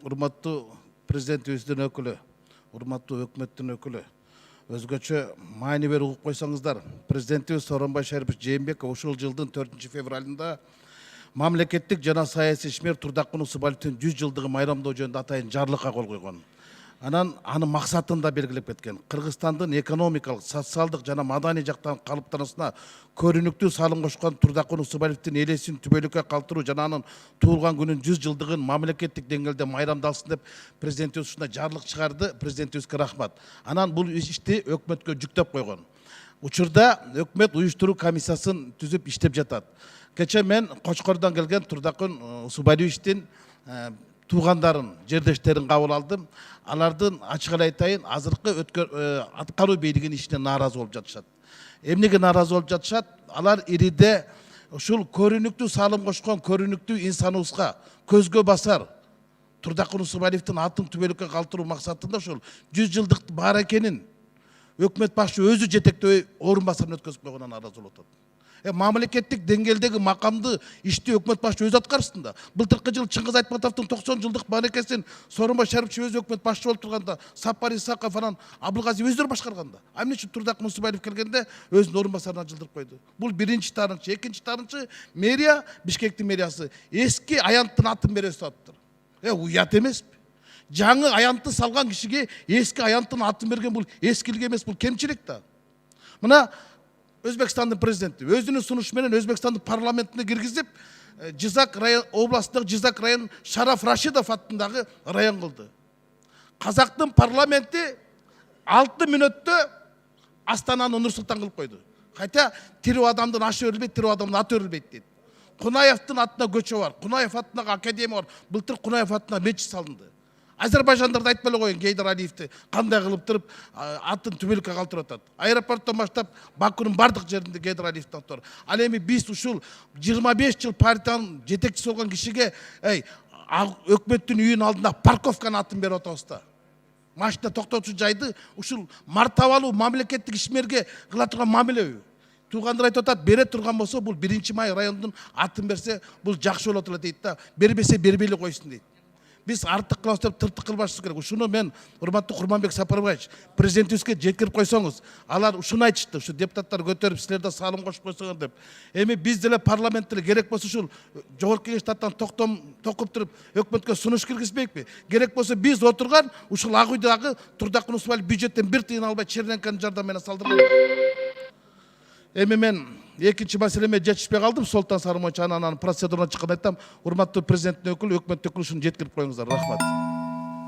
Урматтуу президентибиздин өкүлү, урматтуу өкмөттүн өкүлү, өзгөчө маани берип угуп койсоңуздар, президентибиз Сооронбай Шарипович Жээнбеков ушул жылдын 4-февралында мамлекеттик жана саясий ишмер Турдакмын Усубалиевдин 100 жылдыгын майрамдоо жөнүндө атайын жарлыкка кол койгон. Анан анын максатын да белгилеп кеткен. Кыргызстандын экономикалык, социалдык жана маданий жактан калыптануусуна көрүнүктүү салым кошкон Турдакмын Усубалиевдин элесин түбөлүккө калтыруу жана анын туулган күнүн 100 жылдыгын мамлекеттик деңгээлде майрамдалсын деп президентибиз ушундай жарлык чыгарды. Президентибизге рахмат. Анан бул ишти өкмөткө жүктөп койгон. Учурда өкмөт уюштуруу комиссиясын түзүп иштеп жатат. Кече мен Кочкордон келген Турдакмын Усубалиевичтин туугандарын, жердештерин кабыл алдым. Алардын ачык эле айтайын, азыркы аткаруу бийлигинин ишине нааразы болуп жатышат. Эмнеге нааразы болуп жатышат? Алар ириде ушул көрүнүктүү салым кошкон көрүнүктүү инсаныбызга көзгө басар Турдакмын Усубалиевдин атын түбөлүккө калтыруу максатында ушул 100 жылдык бар экенин өкмөт башчы өзү жетектебей орун басарын өткөзүп койгонуна нааразы болуп атат. Мамлекеттик деңгээлдеги макамды ишти өкмөт башчы өзү аткарсын да. Былтыркы жылы Чыңгыз Айтматовдун 90 жылдык барекесин Сооронбай Шарипович өзү өкмөт башчы болуп турганда, Сапар Исаков анан Абылгазиев өздөрү башкарганда. Эмне үчүн Турдакмын Усубалиев келгенде өзүнүн орун басарына жылдырып койду? Бул биринчи таарынчы, экинчи таарынчы мэрия, Бишкектин мэриясы эски аянттын атын бере салыптыр. Уят эмеспи? Жаңы аянтты салган кишиге эски аянттын атын берген бул эскилик эмес, бул кемчилик да. Мына Өзбекстандын президенти өзүнүн сунушу менен Өзбекстандын парламентине киргизип, Жизак район областындагы Жизак район Шараф Рашидов аттындагы район кылды. Казактын парламенти 6 мүнөттө Астананы Нур-Султан кылып койду. Хотя тирүү адамдын ашы өрүлбөйт, тирүү адамдын аты өрүлбөйт дейт. Кунаевдин атына көчө бар, Кунаев атындагы академия бар. Былтыр Кунаев атына мечит салынды. Азербайжандарды айтпай эле коюн, Гейдар Алиевди кандай кылып туруп атын түбөлүккө калтырып атат. Аэропорттон баштап Бакунун бардык жеринде Гейдар Алиевдин аты бар. Ал эми биз ушул 25 жыл партиянын жетекчиси болгон кишиге өкмөттүн үйүнүн алдына парковканын атын берип атабыз да. Машина токтотуу жайды ушул мартабалуу мамлекеттик ишмерге кыла турган мамилеби? Туугандар айтып атат, бере турган болсо бул 1-Май районунун атын берсе, бул жакшы болот эле дейт да. Бербесе бербей эле койсун дейт. Biz артык кылабыз деп тыртык кылбашыбыз керек. Ушуну мен урматтуу Курманбек Сапарбаевич президентибизге жеткирип койсоңуз, алар ушуну айтышты, ушу депутаттар көтөрүп силер да салым кошуп койсоңор деп. Эми биз деле парламентте керек болсо ушул жогорку кеңеш тарабынан токуп туруп өкмөткө сунуш киргизбейикпи? Керек болсо биз отурган ушул ак үйдөгү Турдакмын Усубалиев бюджеттен 1 тыйын албай Черненканын жардамы менен салдырган. Эми мен экинчи маселеме жетишпей калдым, Солтан Сарымович анан процедурадан чыкканда айтам, урматтуу президенттин өкүлү, өкмөттүн өкүлү ушуну жеткирип коюңуздар. Рахмат.